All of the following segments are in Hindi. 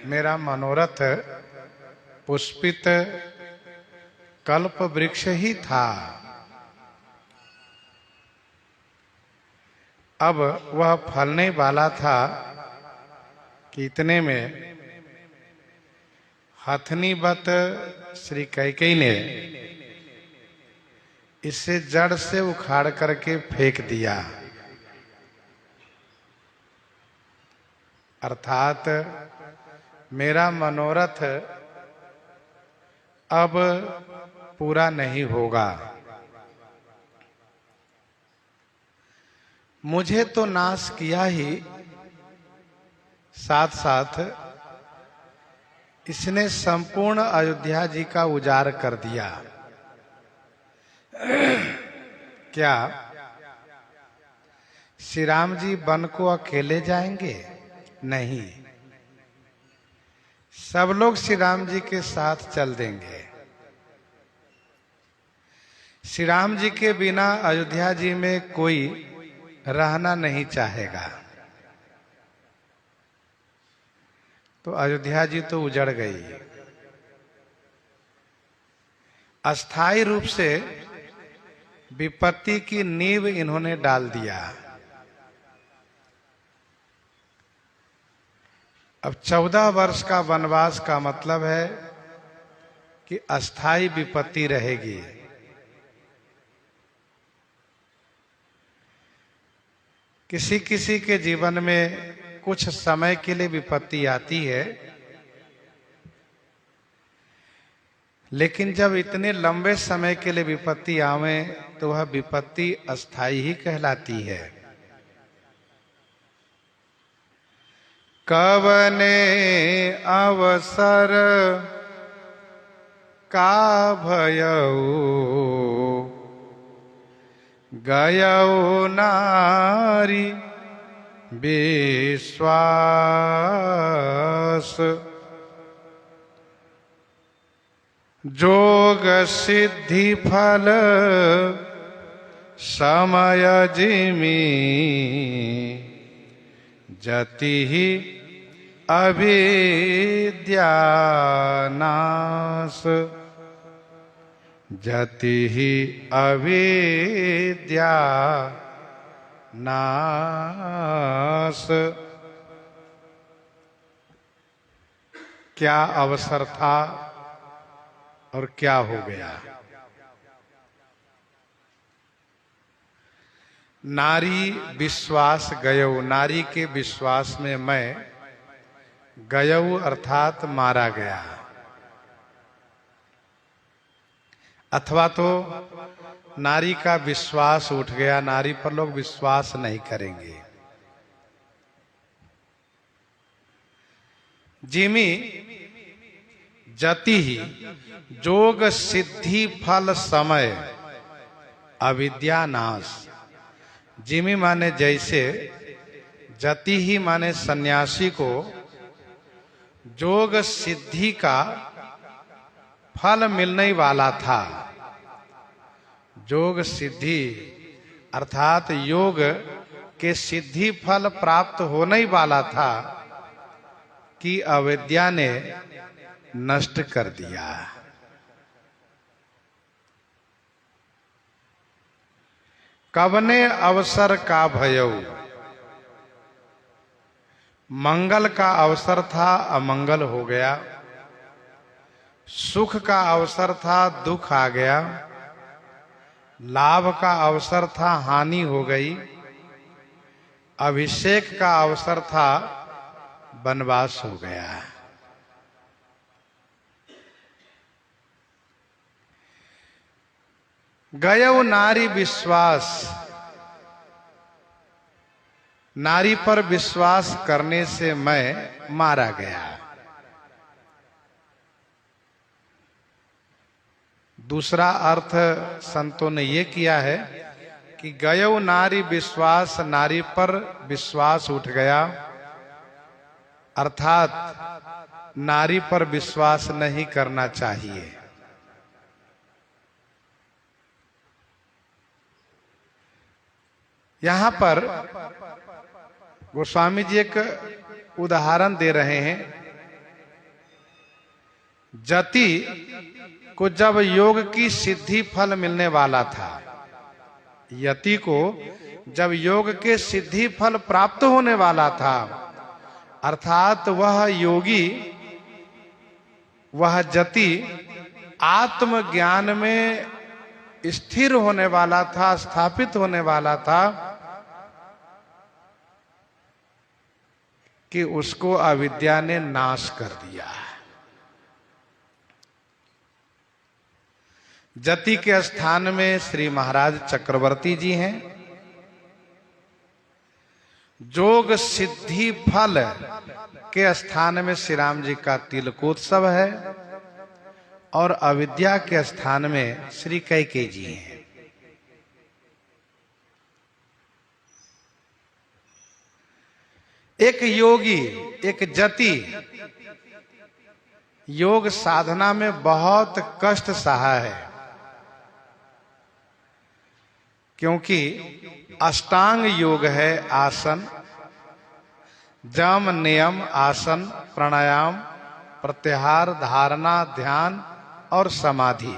मेरा मनोरथ पुष्पित कल्प वृक्ष ही था। अब वह फलने वाला था कि इतने में हथनीवत श्री कैकेयी ने इसे जड़ से उखाड़ करके फेंक दिया। अर्थात मेरा मनोरथ अब पूरा नहीं होगा। मुझे तो नाश किया ही, साथ साथ इसने संपूर्ण अयोध्या जी का उजाड़ कर दिया। क्या श्री राम जी वन को अकेले जाएंगे? नहीं, सब लोग श्री राम जी के साथ चल देंगे। श्री राम जी के बिना अयोध्या जी में कोई रहना नहीं चाहेगा। तो अयोध्या जी तो उजड़ गई। अस्थायी रूप से विपत्ति की नींव इन्होंने डाल दिया। अब 14 वर्ष का वनवास का मतलब है कि अस्थायी विपत्ति रहेगी। किसी किसी के जीवन में कुछ समय के लिए विपत्ति आती है, लेकिन जब इतने लंबे समय के लिए विपत्ति आवे तो वह विपत्ति अस्थायी ही कहलाती है। कवने अवसर का भयऊ गयऊ नारी विश्वास, जोग सिद्धि फल समय जिमी, जति ही अविद्या नाश, जति ही अविद्या नाश। क्या अवसर था और क्या हो गया। नारी विश्वास गयऊ, नारी के विश्वास में मैं गयऊ अर्थात मारा गया। अथवा तो नारी का विश्वास उठ गया, नारी पर लोग विश्वास नहीं करेंगे। जिमी जति ही जोग सिद्धि फल समय अविद्या नाश। जिमी माने जैसे, जति ही माने सन्यासी को जोग सिद्धि का फल मिलने वाला था। जोग सिद्धि अर्थात योग के सिद्धि फल प्राप्त होने वाला था कि अविद्या ने नष्ट कर दिया। कवने अवसर का भयऊ, मंगल का अवसर था अमंगल हो गया, सुख का अवसर था दुख आ गया, लाभ का अवसर था हानि हो गई, अभिषेक का अवसर था वनवास हो गया। गयऊ नारी विश्वास, नारी पर विश्वास करने से मैं मारा गया। दूसरा अर्थ संतों ने यह किया है कि गयऊ नारी विश्वास, नारी पर विश्वास उठ गया, अर्थात नारी पर विश्वास नहीं करना चाहिए। यहां पर गोस्वामी जी एक उदाहरण दे रहे हैं जति को जब योग की सिद्धि फल मिलने वाला था, यति को जब योग के सिद्धि फल प्राप्त होने वाला था, अर्थात वह योगी, वह जति आत्मज्ञान में स्थिर होने वाला था, स्थापित होने वाला था, कि उसको अविद्या ने नाश कर दिया। जति के स्थान में श्री महाराज चक्रवर्ती जी हैं। जोग सिद्धि फल के स्थान में श्री राम जी का तिलकोत्सव है और अविद्या के स्थान में श्री कैकेयी जी हैं। एक योगी, एक जति योग साधना में बहुत कष्ट सहा है, क्योंकि अष्टांग योग है। आसन, जम नियम, आसन, प्राणायाम, प्रत्याहार, धारणा, ध्यान और समाधि।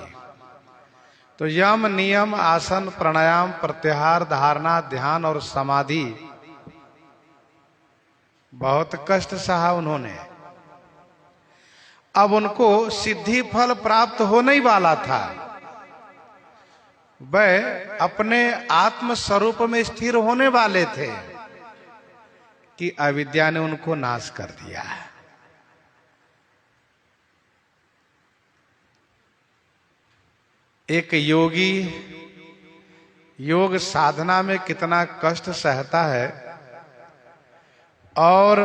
तो यम, नियम, आसन, प्राणायाम, प्रत्याहार, धारणा, ध्यान और समाधि, बहुत कष्ट सहा उन्होंने। अब उनको सिद्धि फल प्राप्त होने ही वाला था। वह अपने आत्म स्वरूप में स्थिर होने वाले थे कि अविद्या ने उनको नाश कर दिया। एक योगी योग साधना में कितना कष्ट सहता है और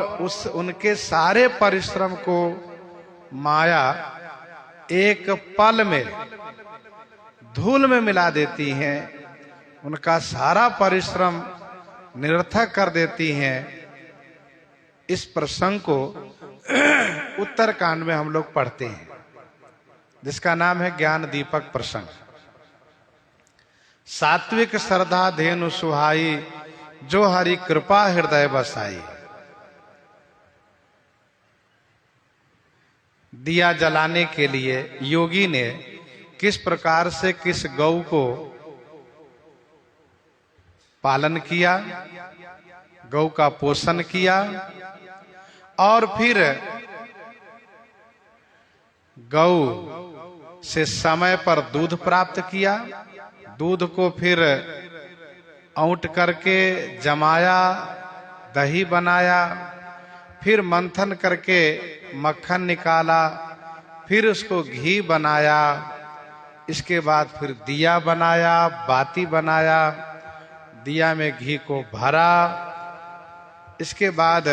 उनके सारे परिश्रम को माया एक पल में धूल में मिला देती हैं, उनका सारा परिश्रम निरर्थक कर देती हैं। इस प्रसंग को उत्तरकांड में हम लोग पढ़ते हैं, जिसका नाम है ज्ञान दीपक प्रसंग। सात्विक श्रद्धा धेनु सुहाई, जो हरि कृपा हृदय बसाई। दिया जलाने के लिए योगी ने किस प्रकार से किस गौ को पालन किया, गौ का पोषण किया और फिर गौ से समय पर दूध प्राप्त किया। दूध को फिर औंट करके जमाया, दही बनाया, फिर मंथन करके मक्खन निकाला, फिर उसको घी बनाया। इसके बाद फिर दिया बनाया, बाती बनाया, दिया में घी को भरा। इसके बाद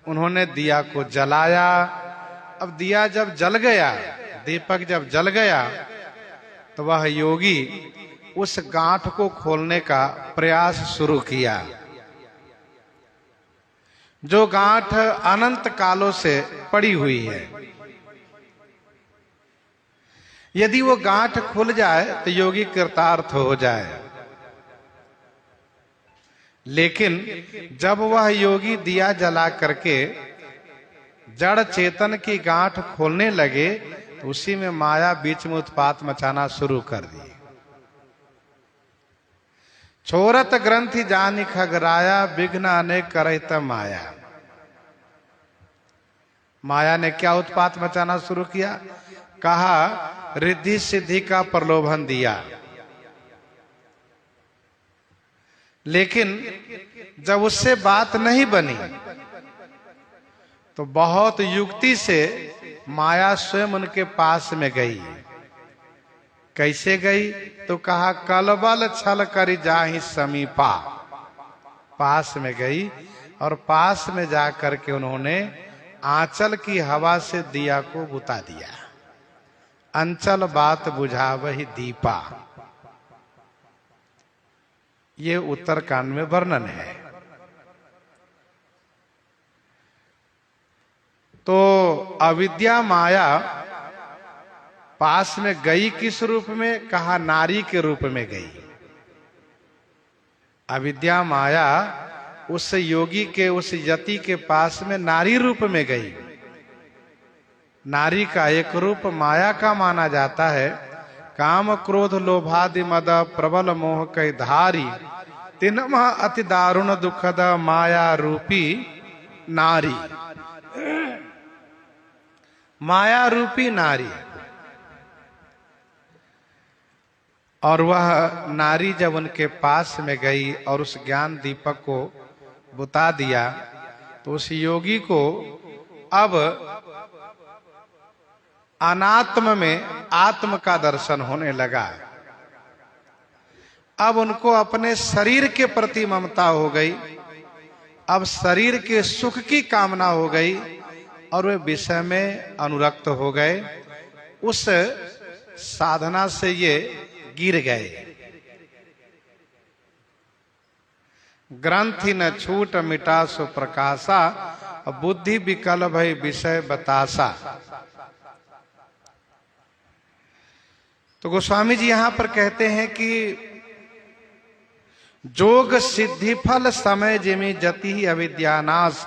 उन्होंने दिया को जलाया। अब दिया जब जल गया, दीपक जब जल गया, तो वह योगी उस गांठ को खोलने का प्रयास शुरू किया, जो गांठ अनंत कालों से पड़ी हुई है। यदि वो गांठ खुल जाए तो योगी कृतार्थ हो जाए। लेकिन जब वह योगी दिया जला करके जड़ चेतन की गांठ खोलने लगे, तो उसी में माया बीच में उत्पात मचाना शुरू कर दी। छोरत ग्रंथि जानि खगराया, विघ्न अनेक करहित माया। माया ने क्या उत्पात मचाना शुरू किया? कहा रिद्धि सिद्धि का प्रलोभन दिया। लेकिन जब उससे बात नहीं बनी, तो बहुत युक्ति से माया स्वयं उनके पास में गई। कैसे गई? तो कहा कलबल छल करी जाहि समीपा। पास में गई और पास में जा करके उन्होंने आंचल की हवा से दिया को बुता दिया। अंचल बात बुझावहि दीपा, ये उत्तरकांड में वर्णन है। तो अविद्या माया पास में गई किस रूप में? कहा नारी के रूप में गई। अविद्या माया उस योगी के, उस यति के पास में नारी रूप में गई। नारी का एक रूप माया का माना जाता है। काम क्रोध लोभादि मद प्रबल मोह कई धारी, तिनमा अति दारुण दुखद माया रूपी नारी। माया रूपी नारी। और वह नारी जब उनके पास में गई और उस ज्ञान दीपक को बुता दिया, तो उस योगी को अब अनात्म में आत्म का दर्शन होने लगा। अब उनको अपने शरीर के प्रति ममता हो गई, अब शरीर के सुख की कामना हो गई और वे विषय में अनुरक्त हो गए। उस साधना से ये गिर गए। ग्रंथि न छूट मिटा सो प्रकाशा, बुद्धि विकल भई विषय बतासा। तो गोस्वामी जी यहां पर कहते हैं कि जोग सिद्धि फल समय जिमि जति अविद्यानाश।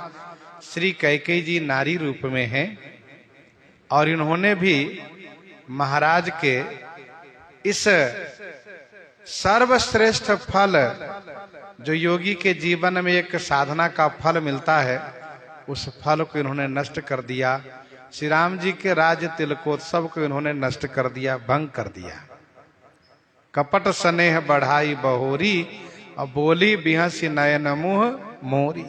श्री कैकेयी जी नारी रूप में हैं और इन्होंने भी महाराज के इस सर्वश्रेष्ठ फल, जो योगी के जीवन में एक साधना का फल मिलता है, उस फल को इन्होंने नष्ट कर दिया। श्री राम जी के राज्य तिलकोत्सव को इन्होंने नष्ट कर दिया, भंग कर दिया। कपट स्नेह बढ़ाई बहोरी, और बोली बिहसी नयन मुह मोरी।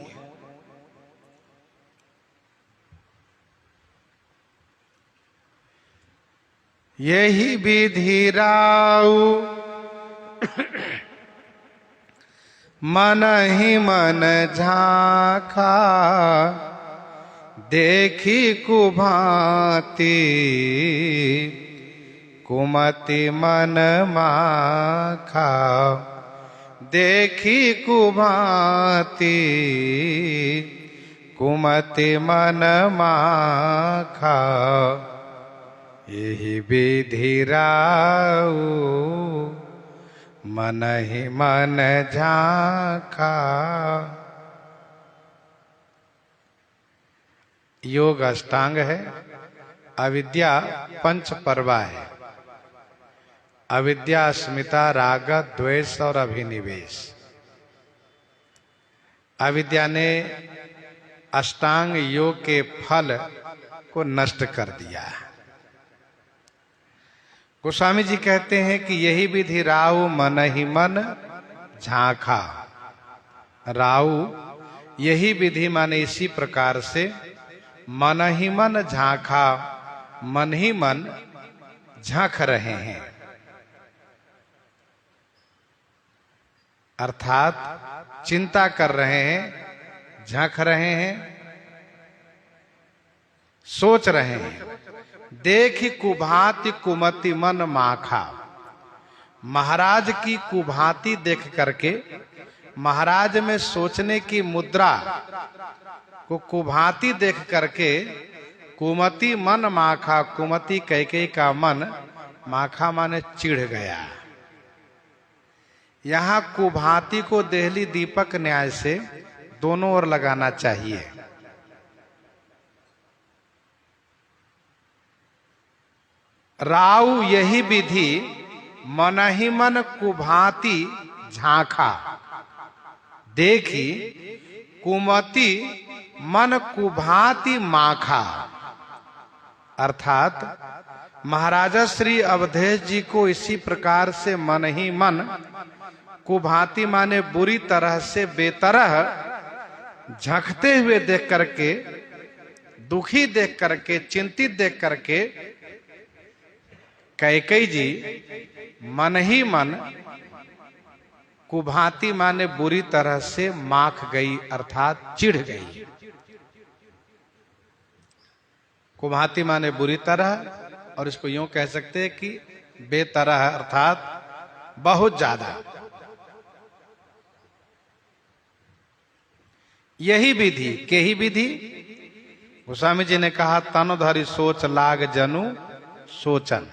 यही विधि राउ मन ही मन झांखा, देखी कुभांति कुमति मन माखा। देखी कुभांति कुमति मन माखा, यही विधि राउ मन ही मन झांखा। योग अष्टांग है, अविद्या पंच पर्वा है। अविद्या, अस्मिता, राग, द्वेष और अभिनिवेश। अविद्या ने अष्टांग योग के फल को नष्ट कर दिया। गोस्वामी जी कहते हैं कि यही विधि राउ मन ही मन झांखा। राउ यही विधि माने इसी प्रकार से मन ही मन झांखा, मन ही मन झांक रहे हैं, अर्थात चिंता कर रहे हैं, झांक रहे हैं, सोच रहे हैं। देखी कुभांति कुमति मन माखा। महाराज की कुभांति देख करके, महाराज में सोचने की मुद्रा को कुभांति देख करके कुमति मन माखा। कुमति कैकेयी का मन, माखा माने चिढ़ गया। यहां कुभांति को देहली दीपक न्याय से दोनों ओर लगाना चाहिए। राउ यही विधि मन ही मन कुभांति झांखा। देखी कुमति मन कुभांति माखा। अर्थात महाराजा श्री अवधेश जी को इसी प्रकार से मन ही मन कुभांति माने बुरी तरह से बेतरह झंकते हुए देख करके, दुखी देख करके, चिंतित देख करके कैकेयी जी मन ही मन कुभांति माने बुरी तरह से माख गई, अर्थात चिढ़ गई। कुभांति माने बुरी तरह, और इसको यूं कह सकते हैं कि बेतरह, अर्थात बहुत ज्यादा। यही विधि, के ही विधि गोस्वामी जी ने कहा, तन धरि सोच लाग जनु सोचन।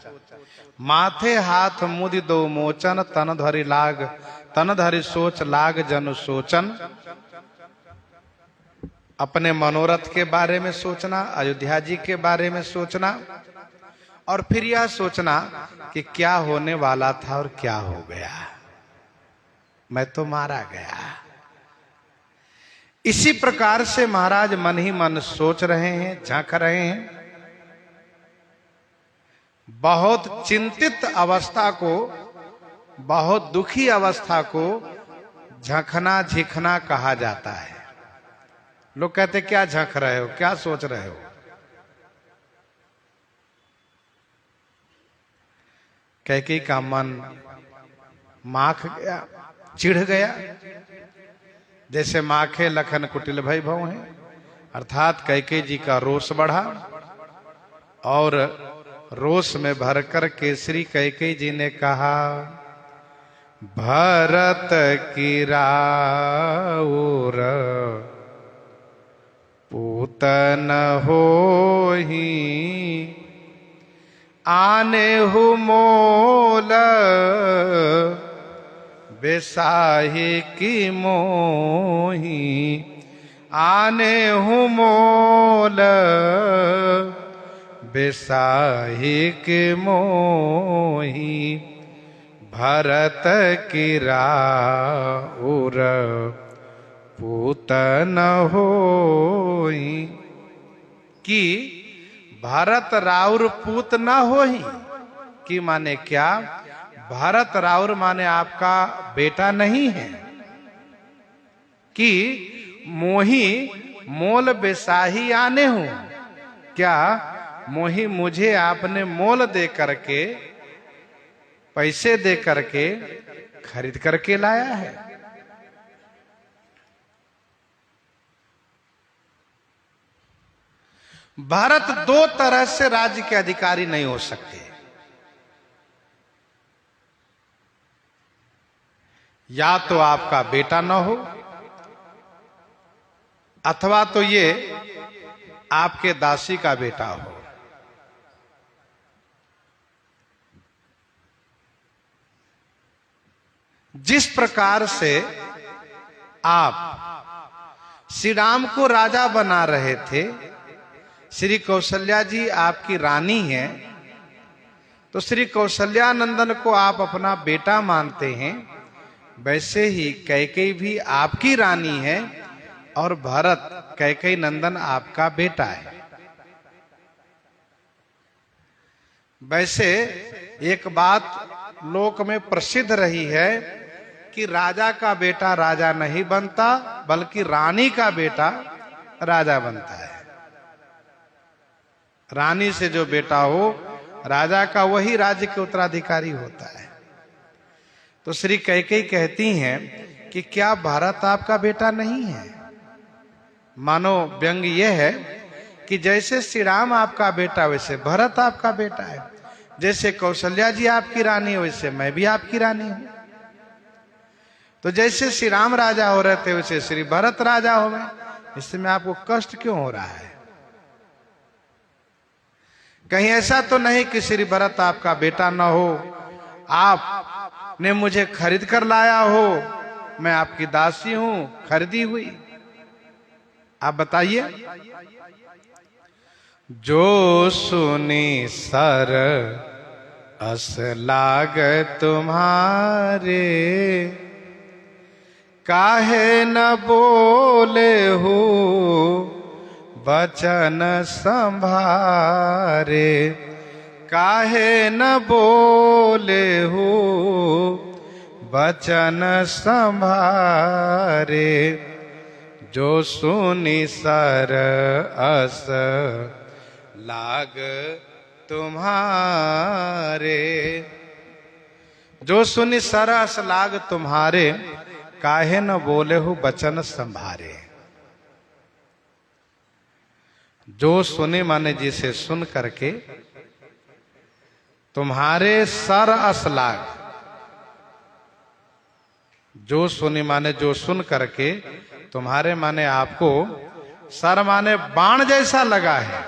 माथे हाथ मुदि दो मोचन, तन धरि सोच लाग जनु सोचन। अपने मनोरथ के बारे में सोचना, अयोध्या जी के बारे में सोचना, और फिर यह सोचना कि क्या होने वाला था और क्या हो गया, मैं तो मारा गया। इसी प्रकार से महाराज मन ही मन सोच रहे हैं, झांक रहे हैं। बहुत चिंतित अवस्था को, बहुत दुखी अवस्था को झंखना झिखना कहा जाता है। लोग कहते क्या झंख रहे हो, क्या सोच रहे हो? कैकेयी का मन माख गया, चिढ़ गया। जैसे माखे लखन कुटिल भय भव है, अर्थात कैकेयी जी का रोष बढ़ा, और रोष में भरकर केसरी कैकेयी जी ने कहा, भरत की राउर पूतन होहि, आने हु मोल बेसाही की मोही, आने हु मोल बेसाही की मोही, भरत की राउर पूतन होई। कि भरत राउर पूत न होई, कि माने क्या? भरत राउर माने आपका बेटा नहीं है। कि मोही मोल बेसाही आने हूं, क्या मोही मुझे आपने मोल दे करके, पैसे दे करके खरीद करके लाया है? भारत दो तरह से राज्य के अधिकारी नहीं हो सकते। या तो आपका बेटा न हो, अथवा तो ये आपके दासी का बेटा हो। जिस प्रकार से आप श्री राम को राजा बना रहे थे, श्री कौशल्या जी आपकी रानी हैं, तो श्री कौशल्या नंदन को आप अपना बेटा मानते हैं, वैसे ही कैकेयी भी आपकी रानी है और भरत कैकेयी नंदन आपका बेटा है। वैसे एक बात लोक में प्रसिद्ध रही है कि राजा का बेटा राजा नहीं बनता, बल्कि रानी का बेटा राजा बनता है। रानी से जो बेटा हो राजा का, वही राज्य के उत्तराधिकारी होता है। तो श्री कैकेयी कहती हैं कि क्या भरत आपका बेटा नहीं है? मानो व्यंग यह है कि जैसे श्री राम आपका बेटा वैसे भरत आपका बेटा है, जैसे कौशल्या जी आपकी रानी वैसे मैं भी आपकी रानी हूं। तो जैसे श्री राम राजा हो रहे थे वैसे श्री भरत राजा हो गए, इसमें आपको कष्ट क्यों हो रहा है? कहीं ऐसा तो नहीं कि श्री भरत आपका बेटा न हो, आपने मुझे खरीद कर लाया हो, मैं आपकी दासी हूं, खरीदी हुई। आप बताइए। जो सुनी सर अस लाग तुम्हारे, काहे न बोले हो बचन संभारे, काहे न बोले हो बचन संभारे, जो सुनी सर अस लाग तुम्हारे। जो सुनी सर अस लाग तुम्हारे, काहे न बोले हो बचन संभारे। जो सुने माने जिसे सुन करके तुम्हारे सर अस लाग, जो सुनी माने जो सुन करके तुम्हारे माने आपको सर माने बाण जैसा लगा है,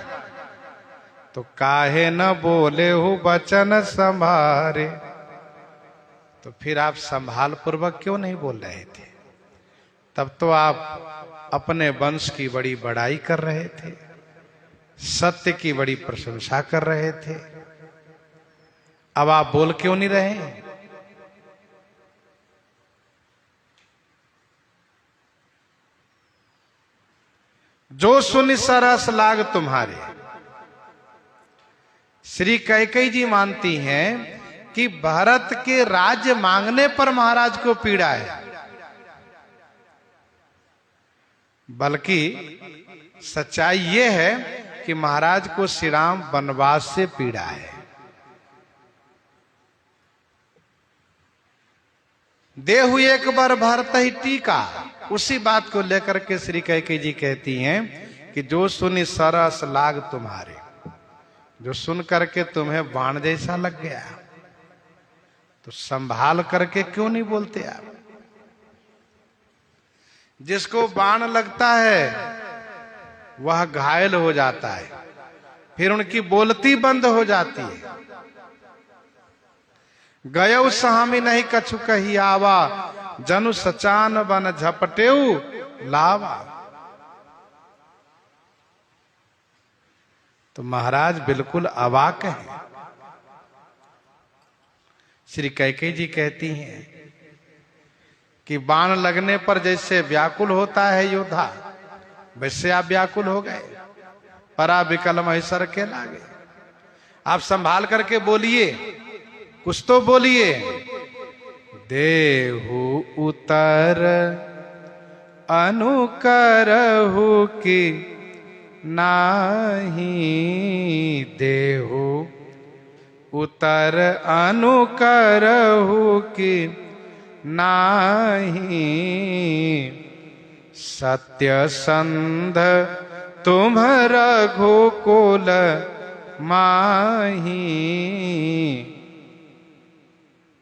तो काहे न बोले हो बचन संभारे। तो फिर आप संभाल पूर्वक क्यों नहीं बोल रहे थे? तब तो आप अपने वंश की बड़ी बड़ाई कर रहे थे, सत्य की बड़ी प्रशंसा कर रहे थे। अब आप बोल क्यों नहीं रहे? जो सुनि सरस लाग तुम्हारे। श्री कैकेयी जी मानती हैं कि भरत के राज्य मांगने पर महाराज को पीड़ा है, बल्कि सच्चाई यह है कि महाराज को श्री राम वनवास से पीड़ा है। देहु एक बार भरत ही टीका। उसी बात को लेकर के श्री कैकेयी जी कहती हैं कि जो सुनी सरस लाग तुम्हारे, जो सुन करके तुम्हें बाण जैसा लग गया तो संभाल करके क्यों नहीं बोलते आप? जिसको बाण लगता है वह घायल हो जाता है, फिर उनकी बोलती बंद हो जाती है। गयौ सहामी नहीं कछु कही आवा, जनु सचान बन झपटेऊ लावा। तो महाराज बिल्कुल अवाक हैं। श्री कैकेयी जी कहती हैं कि बाण लगने पर जैसे व्याकुल होता है योद्धा, वैसे आप व्याकुल हो गए। परा विकल महिषर के लागे। आप संभाल करके बोलिए, कुछ तो बोलिए। देहु उतर अनुकरहु की नाही, देहु उतर अनुकरहु की नाही। सत्य संध तुम रघुकुल माही।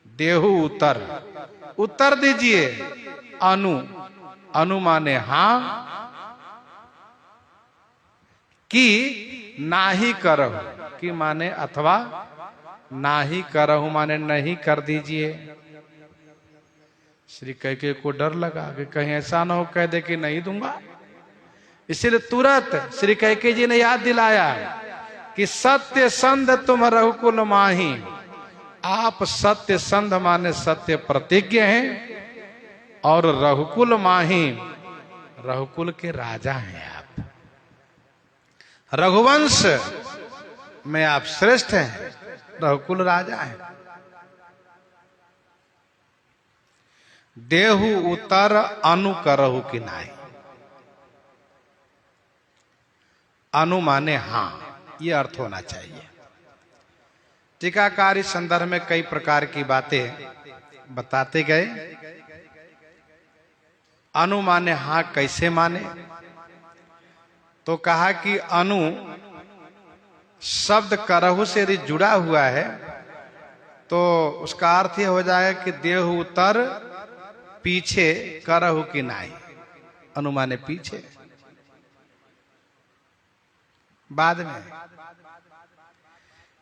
देहु उतर, उत्तर दीजिए। अनु, अनु माने हां, कि नाही करहु, कि माने अथवा, नाही करहु माने नहीं कर दीजिए। श्री कैकेयी को डर लगा कि कहीं ऐसा ना हो कह दे कि नहीं दूंगा, इसलिए तुरंत श्री कैकेयी जी ने याद दिलाया कि सत्य संध तुम रघुकुल माही। आप सत्य संध माने सत्य प्रतिज्ञ हैं और रघुकुल माही, रघुकुल के राजा हैं आप। रघुवंश में आप श्रेष्ठ हैं, रघुकुल राजा हैं। देहु उतर अनु करहु कि नाही। अनु माने हां, ये अर्थ होना चाहिए। टीकाकार इस संदर्भ में कई प्रकार की बातें बताते गए। अनु माने हां कैसे माने, तो कहा कि अनु शब्द करहु से यदि जुड़ा हुआ है तो उसका अर्थ यह हो जाएगा कि देहु उतर पीछे करहु कि नाही। अनु माने पीछे, बाद में।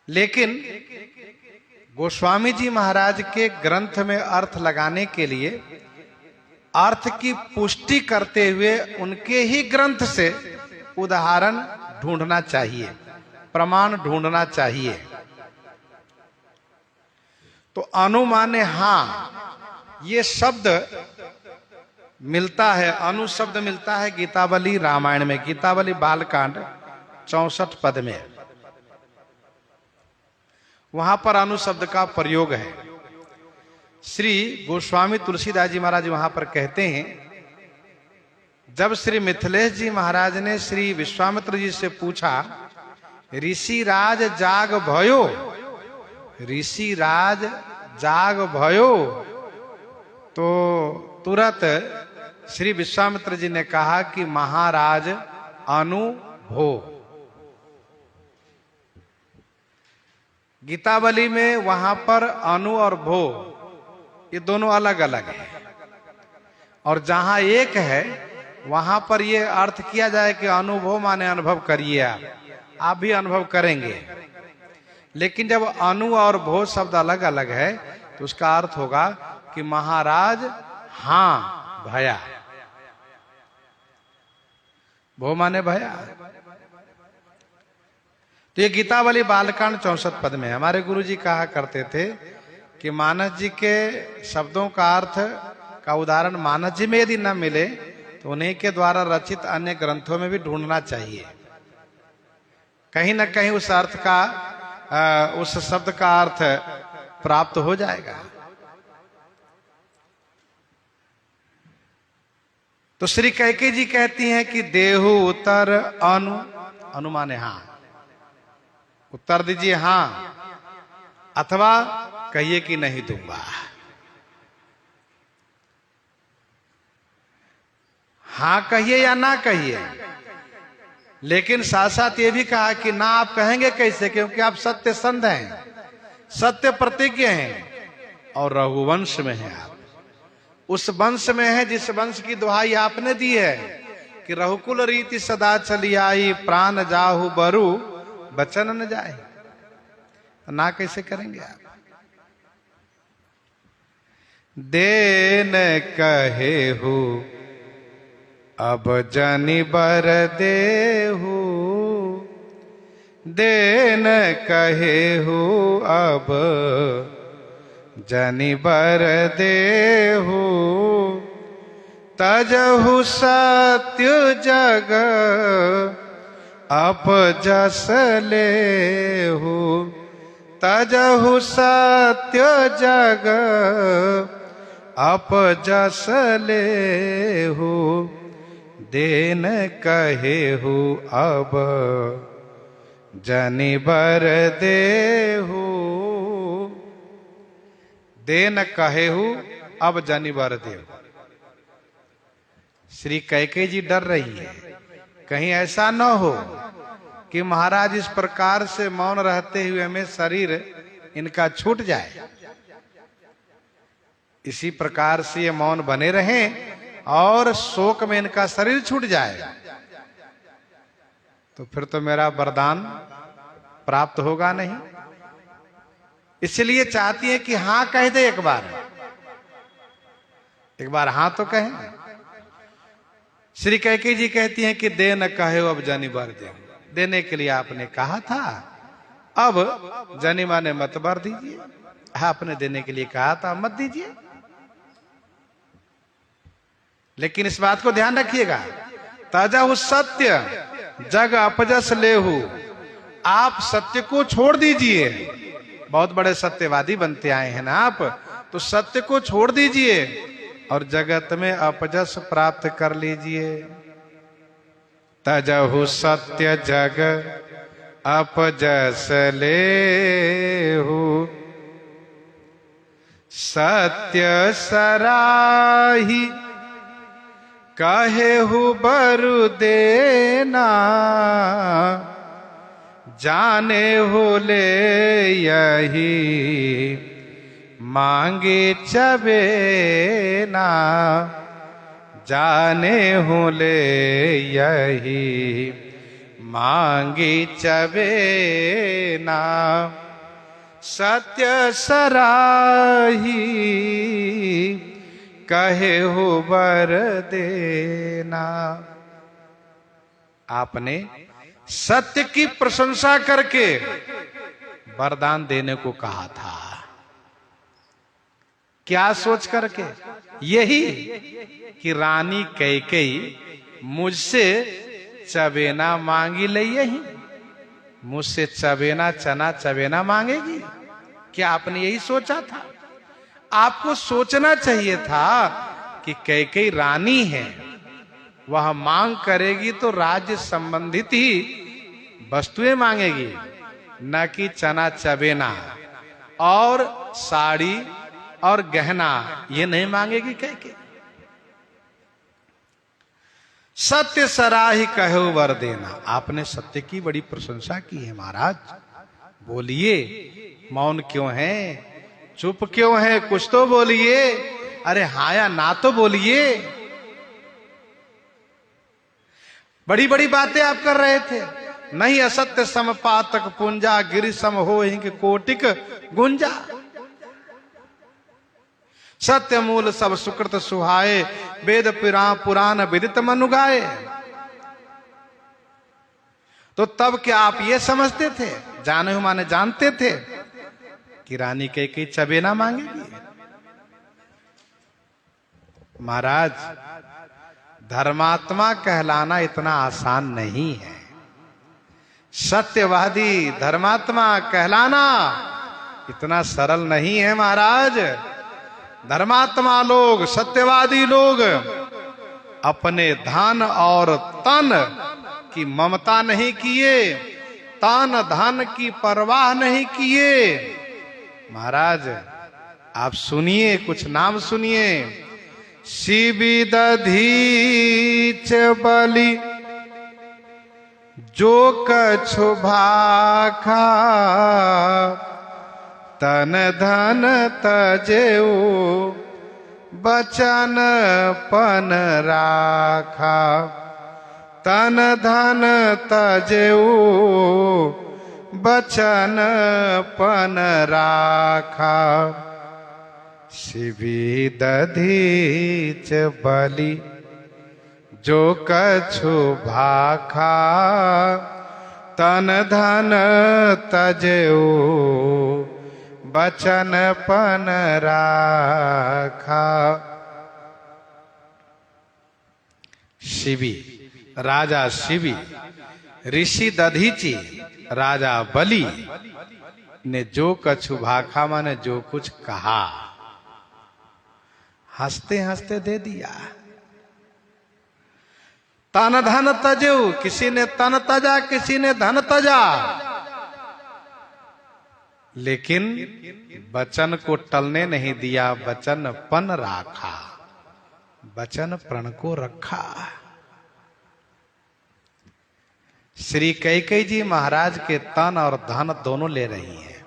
लेकिन गोस्वामी जी महाराज के ग्रंथ में अर्थ लगाने के लिए अर्थ की पुष्टि करते हुए उनके ही ग्रंथ से उदाहरण ढूंढना चाहिए, प्रमाण ढूंढना चाहिए। तो अनु माने हां, ये शब्द मिलता है, अनु शब्द मिलता है गीतावली रामायण में, गीतावली बालकांड 64 पद में। वहां पर अनु शब्द का प्रयोग है। श्री गोस्वामी तुलसीदास जी महाराज वहां पर कहते हैं, जब श्री मिथिलेश जी महाराज ने श्री विश्वामित्र जी से पूछा, ऋषि राज जाग भयो, ऋषि राज जाग भयो, तो तुरंत श्री विश्वामित्र जी ने कहा कि महाराज अनु भो। गीतावली में वहां पर अनु और भो ये दोनों अलग अलग हैं, और जहां एक है वहां पर ये अर्थ किया जाए कि अनुभव माने अनुभव करिए, आप भी अनुभव करेंगे। लेकिन जब अनु और भो शब्द अलग अलग है तो उसका अर्थ होगा कि महाराज हां भया। भो माने भया। तो ये गीतावली बालकांड 64 पद में हमारे गुरु जी कहा करते थे कि मानस जी के शब्दों का अर्थ का उदाहरण मानस जी में यदि न मिले तो उन्हीं के द्वारा रचित अन्य ग्रंथों में भी ढूंढना चाहिए। कहीं न कहीं उस अर्थ का उस शब्द का अर्थ प्राप्त हो जाएगा। तो श्री कैकेयी जी कहती हैं कि देहु उत्तर अनु माने हां, उत्तर दीजिए हां, अथवा कहिए कि नहीं दूंगा। हां कहिए या ना कहिए, लेकिन साथ साथ ये भी कहा कि ना आप कहेंगे कैसे, क्योंकि आप सत्य संध हैं, सत्य प्रतिज्ञ हैं और रघुवंश में हैं। आप उस वंश में है जिस वंश की दुहाई आपने दी है कि रघुकुल रीति सदा चली आई, प्राण जाहु बरु बचन न जाए। ना कैसे करेंगे आप। देन कहे हो अब जनि बर देहु, देन कहे हो अब जनि बर देहु, तजहु सत्य जग अपजस लेहु, तजहु सत्य जग अपजस लेहु, देन कहेहु अब जनि बर देहु, देन कहेहु अब जनि बर देहु। श्री कैकेयी जी डर रही है कहीं ऐसा न हो कि महाराज इस प्रकार से मौन रहते हुए में शरीर इनका छूट जाए। इसी प्रकार से ये मौन बने रहें और शोक में इनका शरीर छूट जाए तो फिर तो मेरा वरदान प्राप्त होगा नहीं। इसलिए चाहती है कि हां कह दे, एक बार हां तो कहें। श्री कैकेयी जी कहती हैं कि दे न कहे अब जनि बर दे, देने के लिए आपने कहा था, अब जनि माने मत बर दीजिए। आपने देने के लिए कहा था, मत दीजिए। लेकिन इस बात को ध्यान रखिएगा, तजहु सत्य जग अपजस लेहु, आप सत्य को छोड़ दीजिए। बहुत बड़े सत्यवादी बनते आए हैं ना आप, तो सत्य को छोड़ दीजिए और जगत में अपजस प्राप्त कर लीजिए। तजहु सत्य जग अपजस लेहु, सत्य सराही कहेहु बरु देना, जाने हो ले यही मांगे चबेना, जाने हो ले यही मांगे चबेना, सत्य सराही कहे हो बर देना। आपने सत्य की प्रशंसा करके वरदान देने को कहा था। क्या सोच करके? यही कि रानी कैकेयी मुझसे चबेना मांगी ले, यही मुझसे चबेना चना चबेना मांगेगी। क्या आपने यही सोचा था? आपको सोचना चाहिए था कि कैकेयी रानी है, वह मांग करेगी तो राज्य संबंधित ही वस्तुएं मांगेगी, न कि चना चबेना और साड़ी और गहना ये नहीं मांगेगी कैकेयी। सत्य सराही कहो वर देना, आपने सत्य की बड़ी प्रशंसा की है महाराज। बोलिए, मौन क्यों है, चुप क्यों है, कुछ तो बोलिए। अरे हाँ या ना तो बोलिए। बड़ी बड़ी बातें आप कर रहे थे। नहीं असत्य समपातक पुंजा, गिरि सम हो हिंग कोटिक गुंजा। सत्य मूल सब सुकृत सुहाए, वेद पुराण विदित मनु गाए। तो तब क्या आप ये समझते थे, जाने हुए माने जानते थे कि रानी कैकेयी चबेना मांगेगी? महाराज, धर्मात्मा कहलाना इतना आसान नहीं है। सत्यवादी धर्मात्मा कहलाना इतना सरल नहीं है महाराज। धर्मात्मा लोग, सत्यवादी लोग अपने धन और तन की ममता नहीं किए, तन धन की परवाह नहीं किए। महाराज आप सुनिए, कुछ नाम सुनिए। शिबि दधीच बलि जो कछु भाखा, तन धन तजेऊ बचन पन राखा, तन धन तजेऊ बचन पन राखा। शिबि दधीच बलि जो कछु भाखा, तन धन तजेऊ बचन पन राखा। शिबि राजा शिबि, ऋषि दधीचि राजा बलि ने जो कछु भाखा माने जो कुछ कहा, हंसते हंसते दे दिया। तन धन तजेऊ, किसी ने तन तजा, किसी ने धन तजा, लेकिन वचन को टलने नहीं दिया, वचन पन राखा, वचन प्रण को रखा। श्री कैकेयी जी महाराज के तन और धन दोनों ले रही हैं।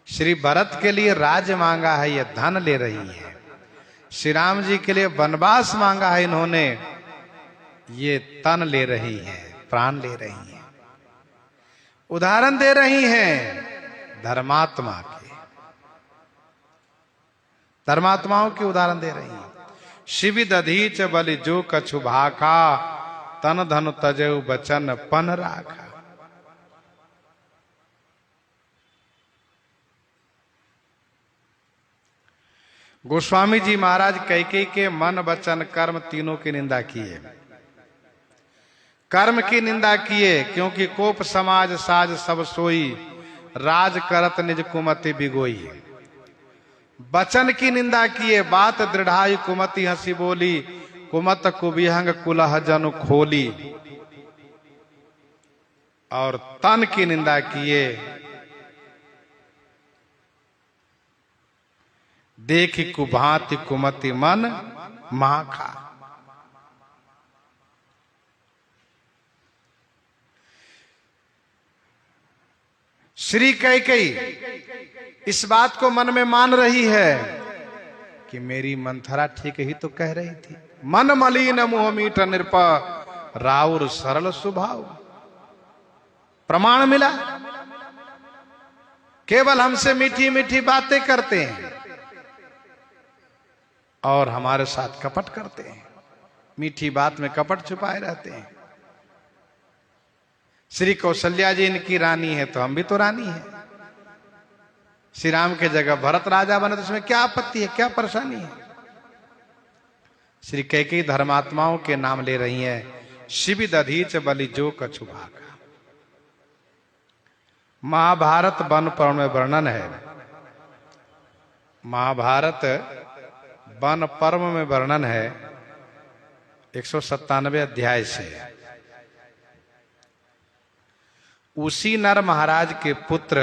श्री भरत के लिए राज्य मांगा है, ये धन ले रही है। श्री राम जी के लिए वनवास मांगा है इन्होंने, ये तन ले रही है, प्राण ले रही है। उदाहरण दे रही हैं धर्मात्मा के, धर्मात्माओं के उदाहरण दे रही हैं। शिबि दधीच बलि जो कछु भाखा, तन धन तजेऊ बचन पन राखा। गोस्वामी जी महाराज कैकेयी के मन वचन कर्म तीनों की निंदा किए। कर्म की निंदा किए क्योंकि कोप समाज साज सब सोई, राज करत निज कुमति बिगोई। वचन की निंदा किए, बात दृढ़ाई कुमति हंसी बोली, कुमत कुबिहंग कुलह जनु खोली। और तन की निंदा किए, देखी कुभांति कुमति मन माखा। श्री कैकेयी इस बात को मन में मान रही है कि मेरी मंथरा ठीक ही तो कह रही थी, मन मलिन मुह मीठ निरप राउर सरल स्वभाव। प्रमाण मिला, केवल हमसे मीठी मीठी बातें करते हैं और हमारे साथ कपट करते हैं, मीठी बात में कपट छुपाए रहते हैं। श्री कौशल्या जी इनकी रानी है तो हम भी तो रानी है। श्री राम के जगह भरत राजा बने तो इसमें क्या आपत्ति है, क्या परेशानी है? श्री कैकेयी धर्मात्माओं के नाम ले रही हैं। शिबि दधीच बलि जो कछु भाखा। महाभारत वन पर्व में वर्णन है, महाभारत वन पर्व में वर्णन है 197 अध्याय से। उसी नर महाराज के पुत्र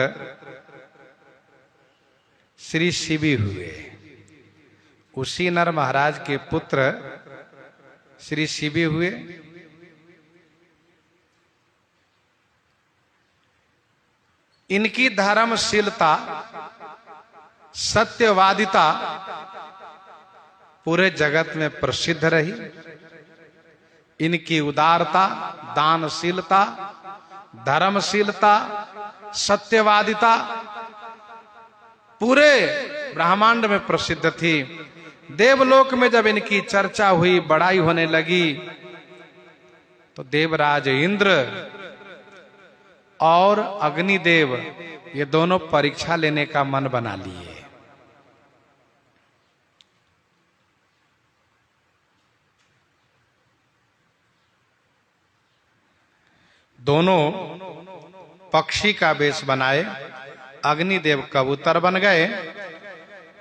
श्री शिबि हुए। उसी नर महाराज के पुत्र श्री शिबि हुए। इनकी धर्मशीलता, सत्यवादिता पूरे जगत में प्रसिद्ध रही। इनकी उदारता, दानशीलता, धर्मशीलता, सत्यवादिता पूरे ब्रह्मांड में प्रसिद्ध थी। देवलोक में जब इनकी चर्चा हुई, बड़ाई होने लगी, तो देवराज इंद्र और अग्निदेव ये दोनों परीक्षा लेने का मन बना लिए। दोनों पक्षी का वेश बनाए, अग्निदेव कबूतर बन गए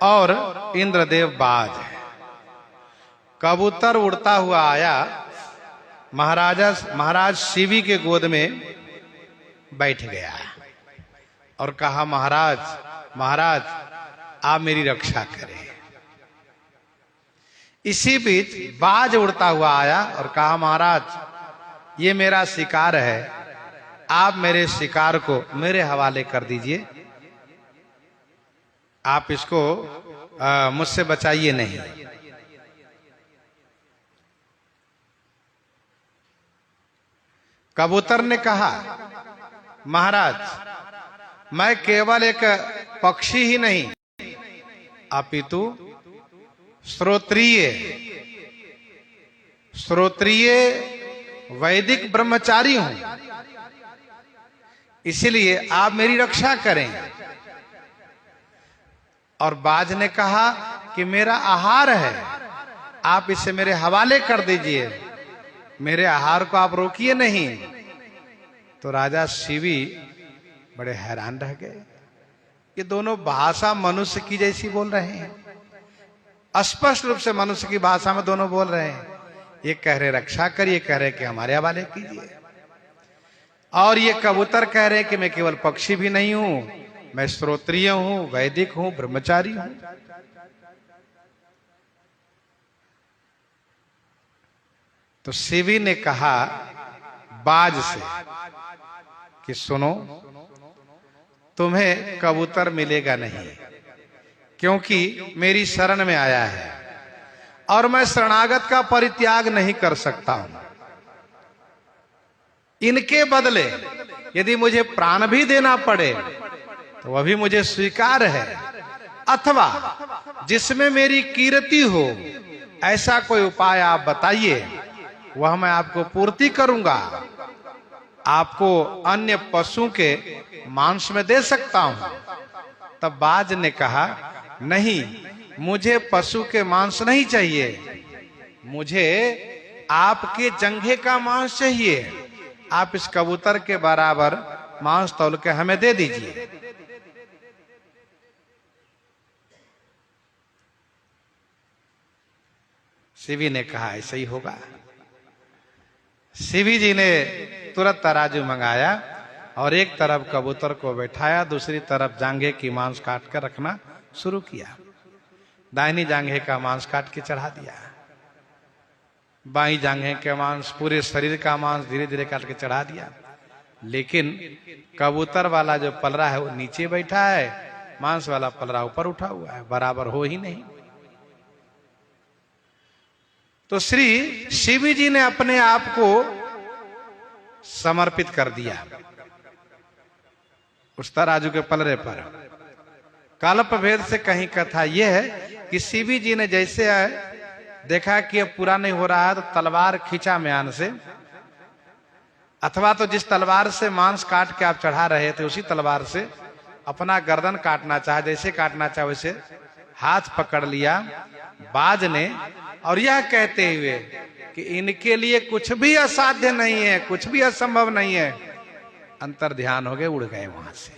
और इंद्रदेव बाज। कबूतर उड़ता हुआ आया, महाराज शिवी के गोद में बैठ गया और कहा, महाराज आप मेरी रक्षा करें। इसी बीच बाज उड़ता हुआ आया और कहा, महाराज ये मेरा शिकार है, आप मेरे शिकार को मेरे हवाले कर दीजिए, आप इसको मुझसे बचाइए नहीं। कबूतर ने कहा, महाराज मैं केवल एक पक्षी ही नहीं अपितु श्रोत्रिय वैदिक ब्रह्मचारी हूं, इसलिए आप मेरी रक्षा करें। और बाज ने कहा कि मेरा आहार है, आप इसे मेरे हवाले कर दीजिए, मेरे आहार को आप रोकिए नहीं। तो राजा शिवी बड़े हैरान रह गए, ये दोनों भाषा मनुष्य की जैसी बोल रहे हैं, स्पष्ट रूप से मनुष्य की भाषा में दोनों बोल रहे हैं। ये कह रहे रक्षा करिए, कह रहे कि हमारे हवाले कीजिए, और ये कबूतर कह रहे कि मैं केवल पक्षी भी नहीं हूं, मैं श्रोत्रिय हूं, वैदिक हूं, ब्रह्मचारी हूं। तो शिवी ने कहा बाज से कि सुनो, तुम्हें कबूतर मिलेगा नहीं, क्योंकि मेरी शरण में आया है और मैं शरणागत का परित्याग नहीं कर सकता हूं। इनके बदले यदि मुझे प्राण भी देना पड़े तो वह भी मुझे स्वीकार है, अथवा जिसमें मेरी कीर्ति हो ऐसा कोई उपाय आप बताइए, वह मैं आपको पूर्ति करूंगा, आपको अन्य पशु के मांस में दे सकता हूं। तब बाज ने कहा, नहीं, मुझे पशु के मांस नहीं चाहिए, मुझे आपके जंघे का मांस चाहिए, आप इस कबूतर के बराबर मांस तौल के हमें दे दीजिए। शिवी ने कहा ऐसा ही होगा। शिवी जी ने तुरंत तराजू मंगाया और एक तरफ कबूतर को बैठाया, दूसरी तरफ जांघे की मांस काट कर रखना शुरू किया। दाहिनी जांघे का मांस काट के चढ़ा दिया, बाई जांघे के मांस, पूरे शरीर का मांस धीरे धीरे काट के चढ़ा दिया। लेकिन कबूतर वाला जो पलरा है वो नीचे बैठा है, मांस वाला पलरा ऊपर उठा हुआ है, बराबर हो ही नहीं। तो श्री शिवी जी ने अपने आप को समर्पित कर दिया उस तराजू के पलरे पर। कल्प भेद से कहीं कथा यह है कि शिवी जी ने जैसे देखा कि अब पूरा नहीं हो रहा है तो तलवार खींचा म्यान से, अथवा तो जिस तलवार से मांस काट के आप चढ़ा रहे थे उसी तलवार से अपना गर्दन काटना चाहे, जैसे काटना चाहे वैसे हाथ पकड़ लिया बाज ने, और यह कहते हुए कि इनके लिए कुछ भी असाध्य नहीं है, कुछ भी असंभव नहीं है, अंतर ध्यान हो गए, उड़ गए वहां से।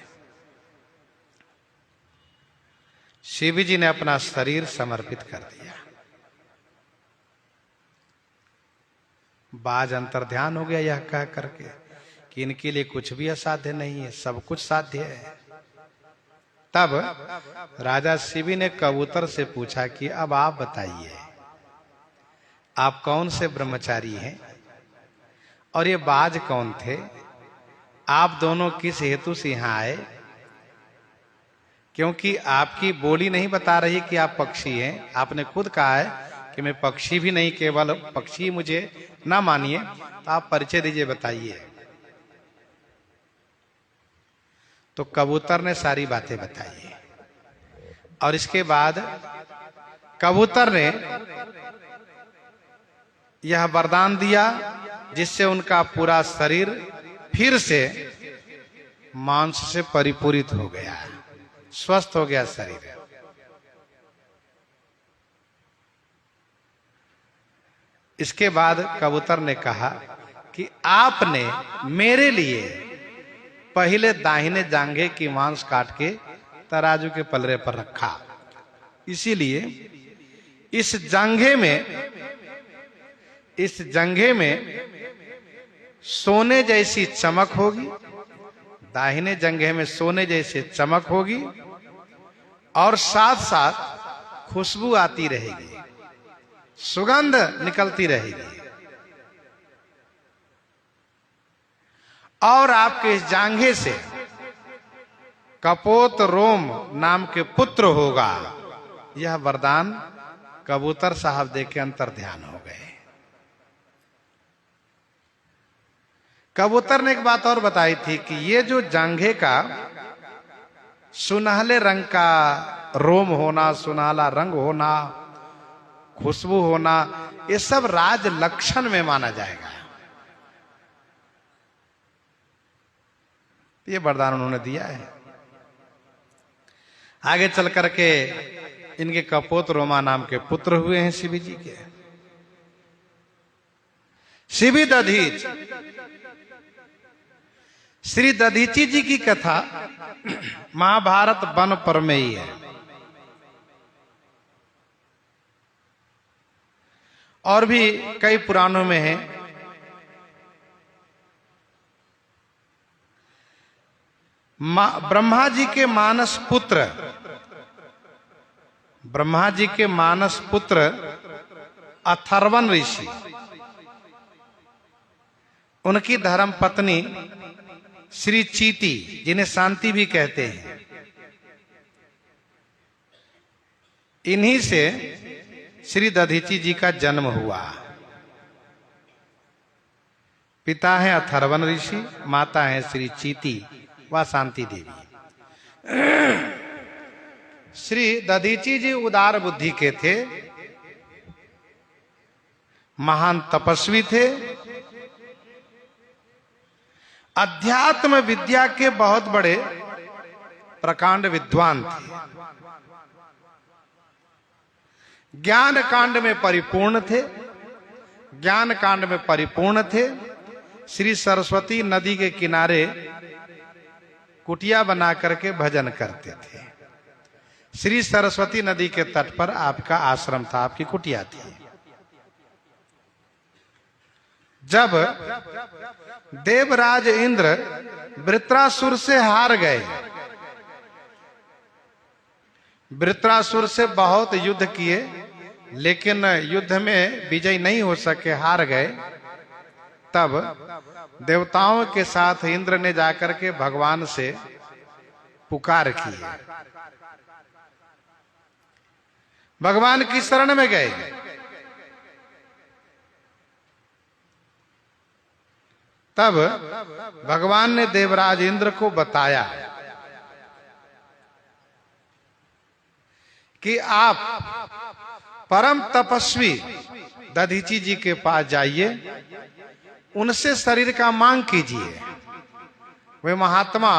शिव जी ने अपना शरीर समर्पित कर दिया, बाज अंतर ध्यान हो गया यह कह करके कि इनके लिए कुछ भी असाध्य नहीं है, सब कुछ साध्य है। तब राजा शिवी ने कबूतर से पूछा कि अब आप बताइए, आप कौन से ब्रह्मचारी हैं और ये बाज कौन थे, आप दोनों किस हेतु से यहां आए? क्योंकि आपकी बोली नहीं बता रही कि आप पक्षी हैं। आपने खुद कहा है कि मैं पक्षी भी नहीं, केवल पक्षी मुझे ना मानिए, तो आप परिचय दीजिए, बताइए। तो कबूतर ने सारी बातें बताई और इसके बाद कबूतर ने यह वरदान दिया जिससे उनका पूरा शरीर फिर से मांस से परिपूरित हो गया, स्वस्थ हो गया शरीर। इसके बाद कबूतर ने कहा कि आपने मेरे लिए पहले दाहिने जांघे की मांस काट के तराजू के पलड़े पर रखा, इसीलिए इस जंघे में सोने जैसी चमक होगी, दाहिने जंघे में सोने जैसी चमक होगी और साथ साथ खुशबू आती रहेगी, सुगंध निकलती रहेगी। और आपके इस जांघे से कपोत रोम नाम के पुत्र होगा। यह वरदान कबूतर साहब देख के अंतर ध्यान हो गए। कबूतर ने एक बात और बताई थी कि ये जो जांघे का सुनहले रंग का रोम होना, सुनहला रंग होना, खुशबू होना, ये सब राज लक्षण में माना जाएगा। ये वरदान उन्होंने दिया है। आगे चल करके इनके कपोत रोमा नाम के पुत्र हुए हैं शिवी जी के। शिवी दधीच, श्री दधीची जी की कथा महाभारत वन परमेयी है और भी कई पुराणों में है। ब्रह्मा जी के मानस पुत्र अथर्वन ऋषि, उनकी धर्म पत्नी श्री चीटी, जिन्हें शांति भी कहते हैं, इन्हीं से श्री दधीची जी का जन्म हुआ। पिता है अथर्वन ऋषि, माता है श्री चीटी व शांति देवी। श्री दधीची जी उदार बुद्धि के थे, महान तपस्वी थे, अध्यात्म विद्या के बहुत बड़े प्रकांड विद्वान थे, ज्ञान कांड में परिपूर्ण थे। श्री सरस्वती नदी के किनारे कुटिया बना करके भजन करते थे। श्री सरस्वती नदी के तट पर आपका आश्रम था, आपकी कुटिया थी। जब देवराज इंद्र वृत्रासुर से हार गए, वृत्रासुर से बहुत युद्ध किए लेकिन युद्ध में विजय नहीं हो सके, हार गए, तब देवताओं के साथ इंद्र ने जाकर के भगवान से पुकार की, भगवान की शरण में गए। तब भगवान ने देवराज इंद्र को बताया कि आप परम तपस्वी दधीची जी के पास जाइए, उनसे शरीर का मांग कीजिए। वे महात्मा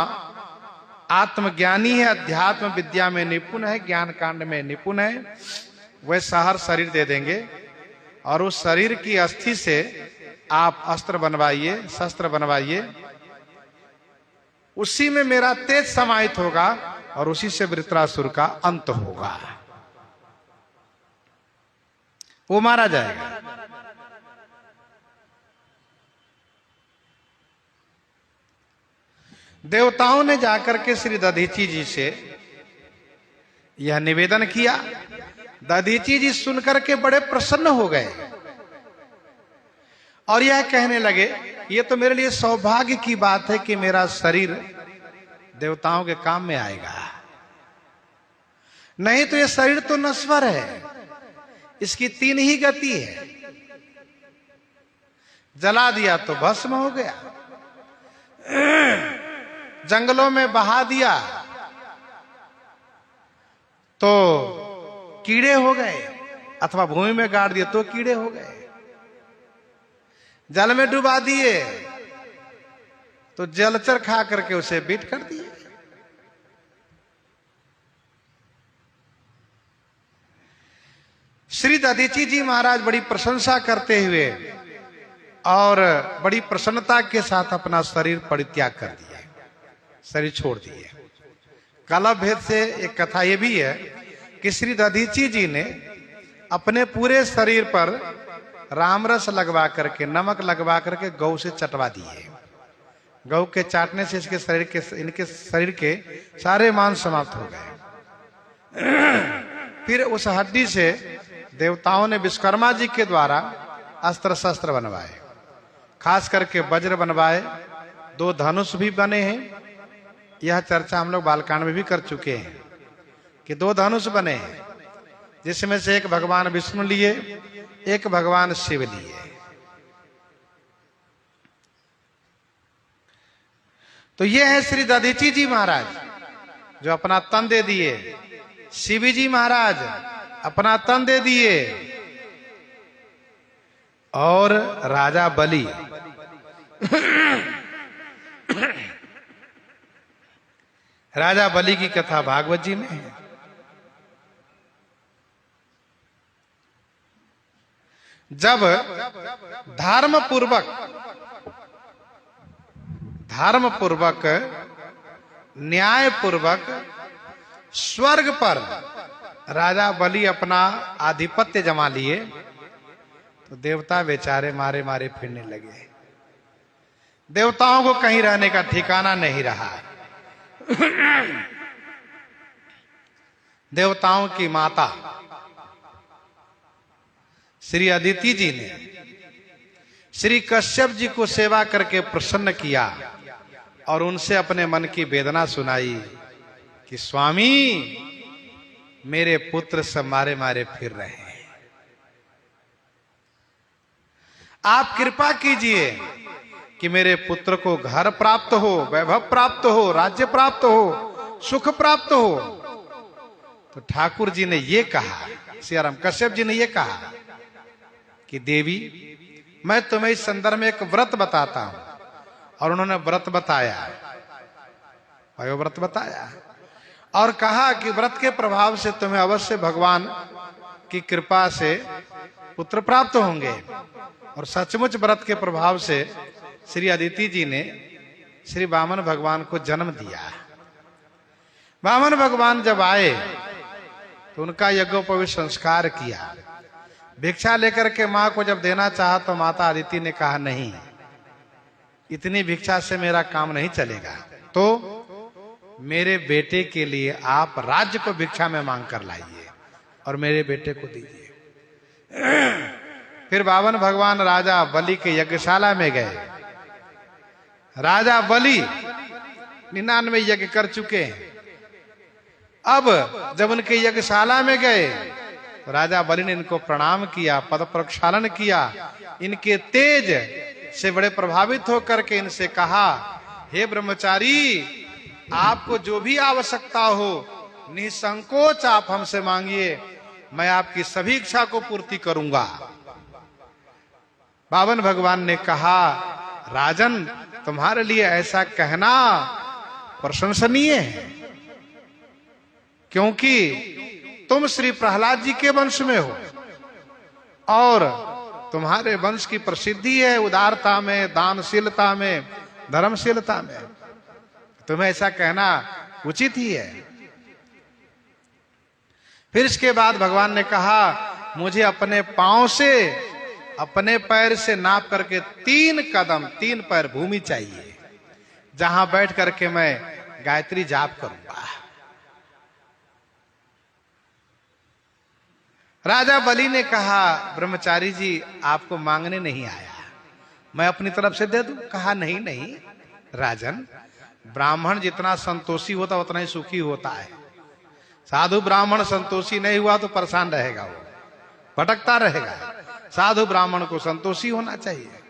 आत्मज्ञानी है, अध्यात्म विद्या में निपुण है, ज्ञान कांड में निपुण है। वे सहर शरीर दे देंगे और उस शरीर की अस्थि से आप अस्त्र बनवाइए, शस्त्र बनवाइए, उसी में मेरा तेज समाहित होगा और उसी से वृत्रासुर का अंत होगा, वो मारा जाएगा। देवताओं ने जाकर के श्री दधीची जी से यह निवेदन किया। दधीची जी सुनकर के बड़े प्रसन्न हो गए और यह कहने लगे, ये तो मेरे लिए सौभाग्य की बात है कि मेरा शरीर देवताओं के काम में आएगा, नहीं तो ये शरीर तो नश्वर है, इसकी 3 ही गति है, जला दिया तो भस्म हो गया, जंगलों में बहा दिया तो कीड़े हो गए, अथवा भूमि में गाड़ दिए तो कीड़े हो गए, जल में डुबा दिए तो जलचर खा करके उसे बीट कर दिए। श्री दधीची जी महाराज बड़ी प्रशंसा करते हुए और बड़ी प्रसन्नता के साथ अपना शरीर परित्याग कर दिया, शरीर छोड़ दिए। काला भेद से एक कथा यह भी है कि श्री दधीची जी ने अपने पूरे शरीर पर रामरस लगवा करके, नमक लगवा करके गौ से चटवा दिए। गौ के चाटने से इनके शरीर के सारे मांस समाप्त हो गए। फिर उस हड्डी से देवताओं ने विश्वकर्मा जी के द्वारा अस्त्र शस्त्र बनवाए, खास करके वज्र बनवाए, 2 धनुष भी बने हैं। यह चर्चा हम लोग बालकांड में भी कर चुके हैं कि 2 धनुष बने हैं, जिसमें से एक भगवान विष्णु लिए, एक भगवान शिव लिए। तो ये है श्री दधीची जी महाराज जो अपना तन दे दिए। शिव जी महाराज अपना तन दे दिए। और राजा बलि राजा बलि की कथा भागवत जी में है। जब धर्म पूर्वक न्याय पूर्वक स्वर्ग पर राजा बलि अपना आधिपत्य जमा लिए, तो देवता बेचारे मारे मारे फिरने लगे। देवताओं को कहीं रहने का ठिकाना नहीं रहा। देवताओं की माता श्री अदिति जी ने श्री कश्यप जी को सेवा करके प्रसन्न किया और उनसे अपने मन की वेदना सुनाई कि स्वामी, मेरे पुत्र सब मारे मारे फिर रहे हैं, आप कृपा कीजिए कि मेरे पुत्र को घर प्राप्त हो, वैभव प्राप्त हो, राज्य प्राप्त हो, सुख प्राप्त हो। तो ठाकुर जी ने ये कहा, सियाराम कश्यप जी ने ये कहा कि देवी, मैं तुम्हें इस संदर्भ में एक व्रत बताता हूं। और उन्होंने व्रत बताया, व्रत बताया और कहा कि व्रत के प्रभाव से तुम्हें अवश्य भगवान की कृपा से पुत्र प्राप्त होंगे। और सचमुच व्रत के प्रभाव से श्री अदिति जी ने श्री वामन भगवान को जन्म दिया। वामन भगवान जब आए तो उनका यज्ञोपवीत संस्कार किया। भिक्षा लेकर के मां को जब देना चाहा तो माता अदिति ने कहा, नहीं, इतनी भिक्षा से मेरा काम नहीं चलेगा, तो मेरे बेटे के लिए आप राज्य को भिक्षा में मांग कर लाइए और मेरे बेटे को दीजिए। फिर वामन भगवान राजा बलि के यज्ञशाला में गए। राजा बलि 99 यज्ञ कर चुके हैं। अब जब उनके यज्ञशाला में गए तो राजा बलि ने इनको प्रणाम किया, पद प्रक्षालन किया। इनके तेज से बड़े प्रभावित होकर के इनसे कहा, हे ब्रह्मचारी, आपको जो भी आवश्यकता हो निसंकोच आप हमसे मांगिए, मैं आपकी सभी इच्छा को पूर्ति करूंगा। वामन भगवान ने कहा, राजन, तुम्हारे लिए ऐसा कहना प्रशंसनीय है, क्योंकि तुम श्री प्रहलाद जी के वंश में हो और तुम्हारे वंश की प्रसिद्धि है उदारता में, दानशीलता में, धर्मशीलता में। तुम्हें ऐसा कहना उचित ही है। फिर इसके बाद भगवान ने कहा, मुझे अपने पांव से, अपने पैर से नाप करके 3 कदम, 3 पैर भूमि चाहिए, जहां बैठ करके मैं गायत्री जाप करूंगा। राजा बलि ने कहा, ब्रह्मचारी जी, आपको मांगने नहीं आया, मैं अपनी तरफ से दे दूं। कहा, नहीं नहीं राजन, ब्राह्मण जितना संतोषी होता उतना ही सुखी होता है। साधु ब्राह्मण संतोषी नहीं हुआ तो परेशान रहेगा, वो भटकता रहेगा। साधु ब्राह्मण को संतोषी होना चाहिए।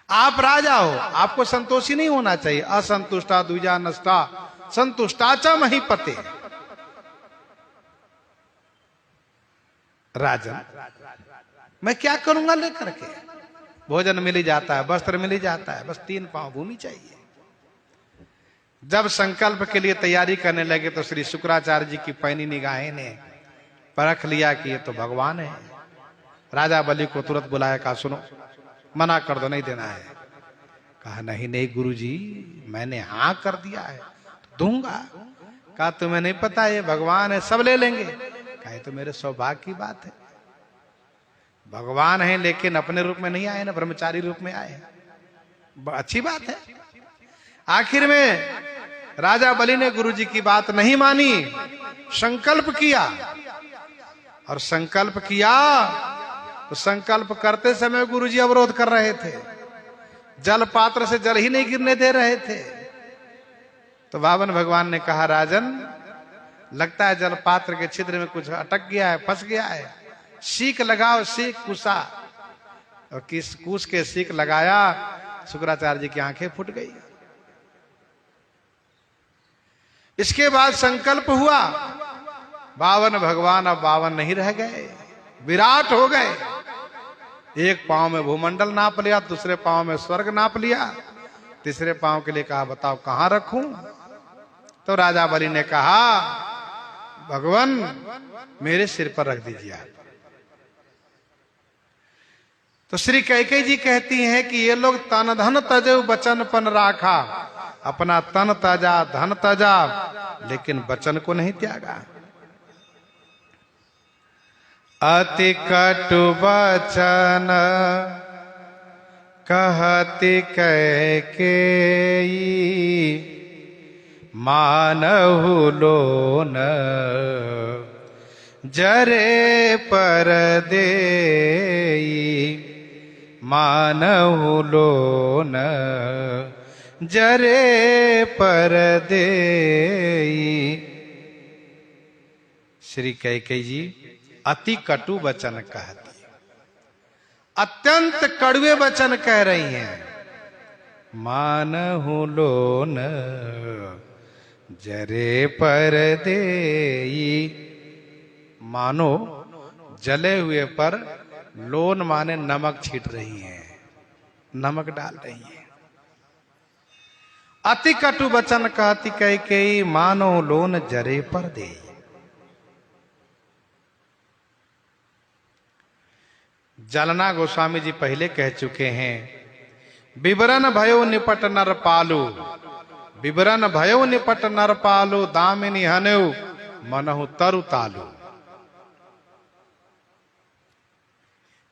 आप राजा हो, आपको संतोषी नहीं होना चाहिए। असंतुष्टा द्विजा नष्टा संतुष्टा च महीपते। राजन, मैं क्या करूंगा लेकर के? भोजन मिल ही जाता है, वस्त्र मिल ही जाता है, बस 3 पांव भूमि चाहिए। जब संकल्प के लिए तैयारी करने लगे तो श्री शुक्राचार्य जी की पैनी निगाहें ने परख लिया कि ये तो भगवान है। राजा बलि को तुरंत बुलाया, कहा सुनो, मना कर दो, नहीं देना है। कहा नहीं नहीं गुरुजी, मैंने हाँ कर दिया है तो दूंगा। कहा तुम्हें नहीं पता ये भगवान है, सब ले लेंगे। कहा ये तो मेरे सौभाग्य की बात है, भगवान है लेकिन अपने रूप में नहीं आए ना, ब्रह्मचारी रूप में आए, अच्छी बात है। आखिर में राजा बलि ने गुरुजी की बात नहीं मानी, संकल्प किया, और संकल्प किया तो संकल्प करते समय गुरुजी अवरोध कर रहे थे, जल पात्र से जल ही नहीं गिरने दे रहे थे। तो बावन भगवान ने कहा, राजन लगता है जल पात्र के छिद्र में कुछ अटक गया है, फंस गया है, सीख लगाओ, सीख कुसा। और किस कुश के सीख लगाया, शुक्राचार्य जी की आंखें फूट गई। इसके बाद संकल्प हुआ, 52 भगवान अब 52 नहीं रह गए, विराट हो गए। एक पांव में भूमंडल नाप लिया, दूसरे पांव में स्वर्ग नाप लिया, तीसरे पांव के लिए कहा बताओ कहां रखूं। तो राजा बलि ने कहा, भगवान मेरे सिर पर रख दीजिए आप। तो श्री कैकेयी जी कहती हैं कि ये लोग तन धन तजो बचन पन राखा, अपना तन तजा धन तजा लेकिन वचन को नहीं त्यागा। अति कटु वचन कहती कैकेयी, मानहु लोन जरे पर देई, मानहु लोन जरे पर देई। श्री कैकेयी जी अति कटु वचन कहती, अत्यंत कड़वे वचन कह रही हैं। मानहु लोन जरे पर देई, मानो जले हुए पर लोन माने नमक छीट रही हैं, नमक डाल रही हैं। अति कटु वचन कहती कैकेयी, मानो लोन जरे पर देई। जलना गोस्वामी जी पहले कह चुके हैं, विवरण भयो निपट नर पालू, विवरण भयो निपट नर पालू, दामिनी हनु मनहु तरु तालू।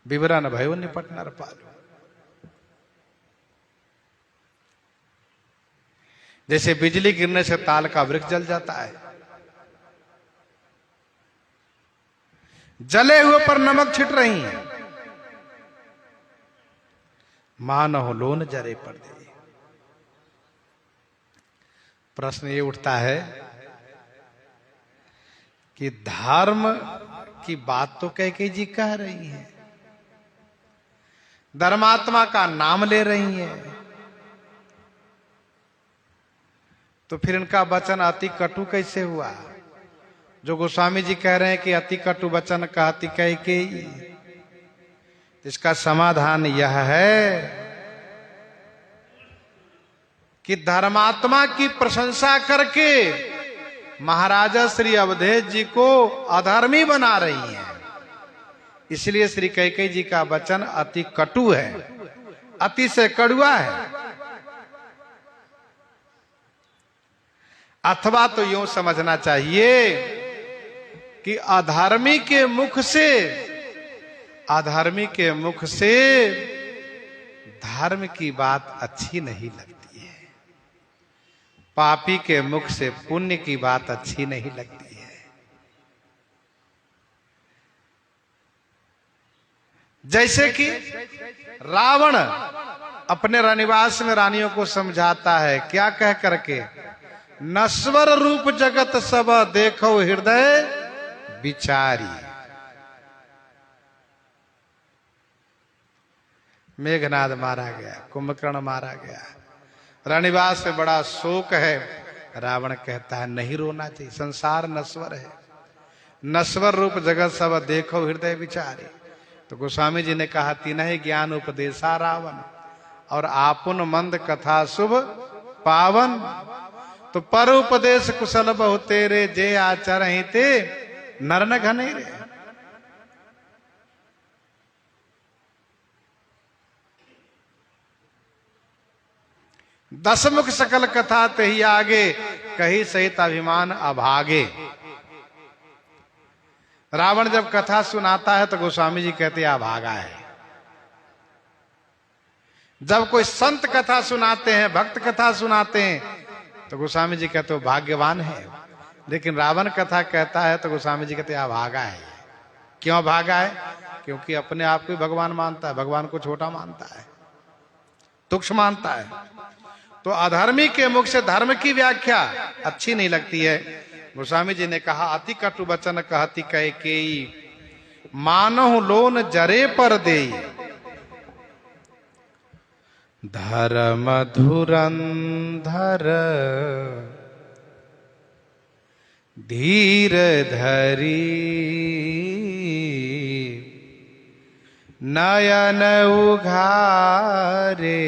विवरण भयो निपट नर पालू, जैसे बिजली गिरने से ताल का वृक्ष जल जाता है, जले हुए पर नमक छिट रही हैं। मानहु लोन जरे पर दे। प्रश्न ये उठता है कि धर्म की बात तो कैकेयी जी कह रही हैं, धर्मात्मा का नाम ले रही हैं, तो फिर इनका वचन अति कटु कैसे हुआ? जो गोस्वामी जी कह रहे हैं कि अति कटु वचन कहती कैकेयी, इसका समाधान यह है कि धर्मात्मा की प्रशंसा करके महाराजा श्री अवधेश जी को अधर्मी बना रही हैं। इसलिए श्री कैकेयी जी का वचन अति कटु है, अति से कड़वा है। अथवा तो यूं समझना चाहिए कि अधर्मी के मुख से, अधर्मी के मुख से धर्म की बात अच्छी नहीं लगती है, पापी के मुख से पुण्य की बात अच्छी नहीं लगती है। जैसे कि रावण अपने रनिवास में रानियों को समझाता है, क्या कह करके, नश्वर रूप जगत सब देखो हृदय विचारी। मेघनाद मारा गया, कुंभकर्ण मारा गया, रनिवास में बड़ा शोक है। रावण कहता है नहीं रोना चाहिए, संसार नश्वर है, नश्वर रूप जगत सब देखो हृदय विचारी। तो गोस्वामी जी ने कहा तिन्हि ज्ञान उपदेशा रावण और आपुन मंद कथा शुभ पावन। तो पर उपदेश कुशल बहु तेरे जे आचर ही ते नर न घनेरे। दसमुख सकल कथा तेहि आगे कही सहित अभिमान अभागे। रावण जब कथा सुनाता है तो गोस्वामी जी कहते हैं अभागा है। जब कोई संत कथा सुनाते हैं, भक्त कथा सुनाते हैं, तो गोस्वामी जी कहते हो भाग्यवान है। लेकिन रावण कथा कहता है तो गोस्वामी जी कहते हैं अभागा है। क्यों भागा है? क्योंकि अपने आप को भगवान मानता है, भगवान को छोटा मानता है, तुच्छ मानता है। तो अधर्मी के मुख से धर्म की व्याख्या अच्छी नहीं लगती है। गोस्वामी जी ने कहा अति कटु वचन कहती कैकेयी मानहु लोन जरे पर देई। धर्म धुरंधर धीर धरी नयन उघारे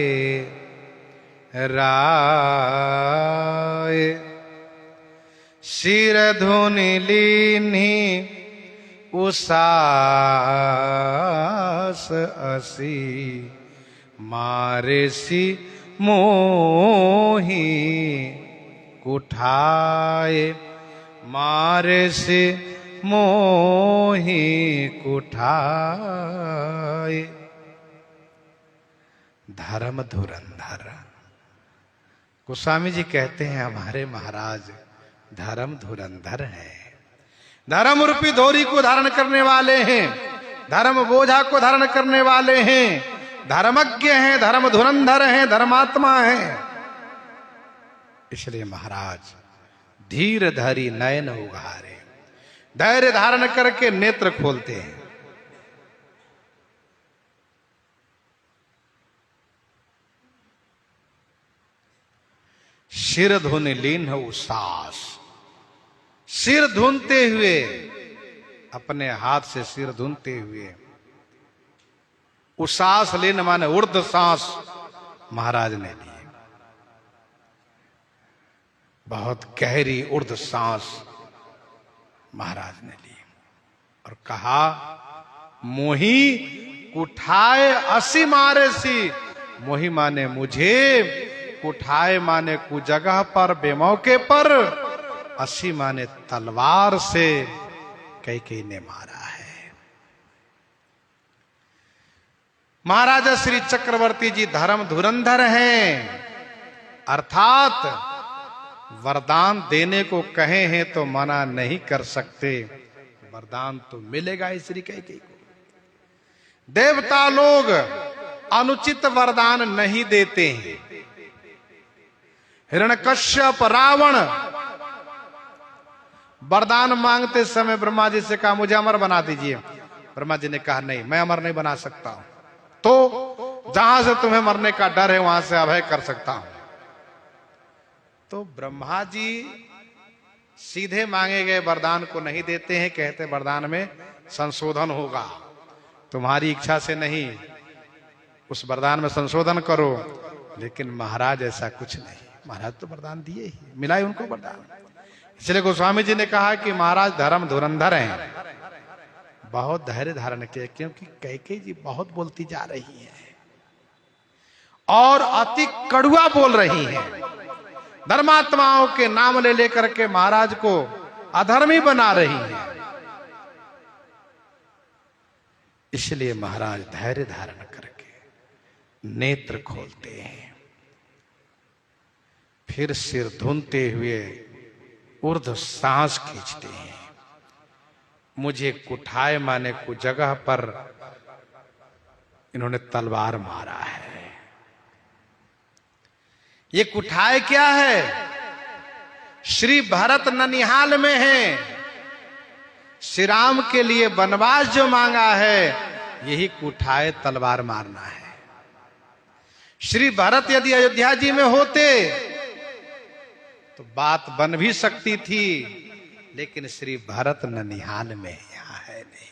राय। शिर धुनि लीन्ही उसास असी मारे सी मोही कुठाए। मारे से मोही कुठाए। धर्म धुरंधर। गोस्वामी जी कहते हैं हमारे महाराज धर्म धुरंधर है। धर्म रूपी धोरी को धारण करने वाले हैं, धर्म बोझा को धारण करने वाले हैं, धर्मज्ञ हैं, धर्म धुरंधर हैं, धर्मात्मा हैं। इसलिए महाराज धीर धरी नयन उघारे, धैर्य धारण करके नेत्र खोलते हैं। सिर धुनि लीन उसास। सिर धुनते हुए, अपने हाथ से सिर धुनते हुए, उसास लीन माने उर्ध सांस महाराज ने ली। बहुत गहरी उर्ध सांस महाराज ने ली और कहा मोही कुठाए असी मारे सी। मोही माने मुझे, कुठाए माने कु जगह पर, बेमौके पर, असी माने तलवार से कैकेयी ने मारा है। महाराजा श्री चक्रवर्ती जी धर्म धुरंधर हैं, अर्थात वरदान देने को कहे हैं तो मना नहीं कर सकते। वरदान तो मिलेगा श्री कैकेयी को। देवता लोग अनुचित वरदान नहीं देते हैं। हिरण्यकश्यप रावण वरदान मांगते समय ब्रह्मा जी से कहा मुझे अमर बना दीजिए। ब्रह्मा जी ने कहा नहीं, मैं अमर नहीं बना सकता हूं। तो जहां से तुम्हें मरने का डर है वहां से अभय कर सकता हूं। तो ब्रह्मा जी सीधे मांगे गए वरदान को नहीं देते हैं, कहते वरदान में संशोधन होगा, तुम्हारी इच्छा से नहीं, उस वरदान में संशोधन करो। लेकिन महाराज ऐसा कुछ नहीं, महाराज तो वरदान दिए ही, मिला ही उनको वरदान। इसलिए गोस्वामी जी ने कहा कि महाराज धर्म धुरंधर हैं, बहुत धैर्य धारण किए, क्योंकि कैकेयी जी बहुत बोलती जा रही है और अति कड़ुआ बोल रही हैं। धर्मात्माओं के नाम ले लेकर के महाराज को अधर्मी बना रही है। इसलिए महाराज धैर्य धारण करके नेत्र खोलते हैं, फिर सिर धुनते हुए ऊर्ध्व सांस खींचते हैं। मुझे कुठाए माने को जगह पर इन्होंने तलवार मारा है। ये कुठाए क्या है? श्री भरत ननिहाल में है, श्री राम के लिए वनवास जो मांगा है, यही कुठाए तलवार मारना है। श्री भरत यदि अयोध्या जी में होते तो बात बन भी सकती थी, लेकिन श्री भरत ननिहाल में यहां है नहीं।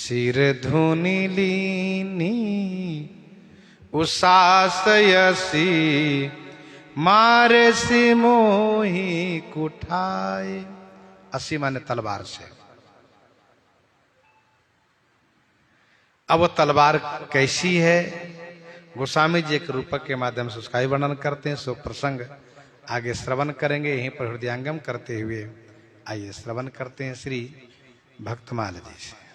सिर धुनि लीनी उसासयसी मारे सी मोही कुठाए। असी माने तलवार से। अब वो तलवार कैसी है, गोस्वामी जी एक रूपक के माध्यम से उसका ही वर्णन करते हैं। सो प्रसंग आगे श्रवण करेंगे। यहीं पर हृदयांगम करते हुए आइए श्रवण करते हैं श्री भक्तमाल जी से।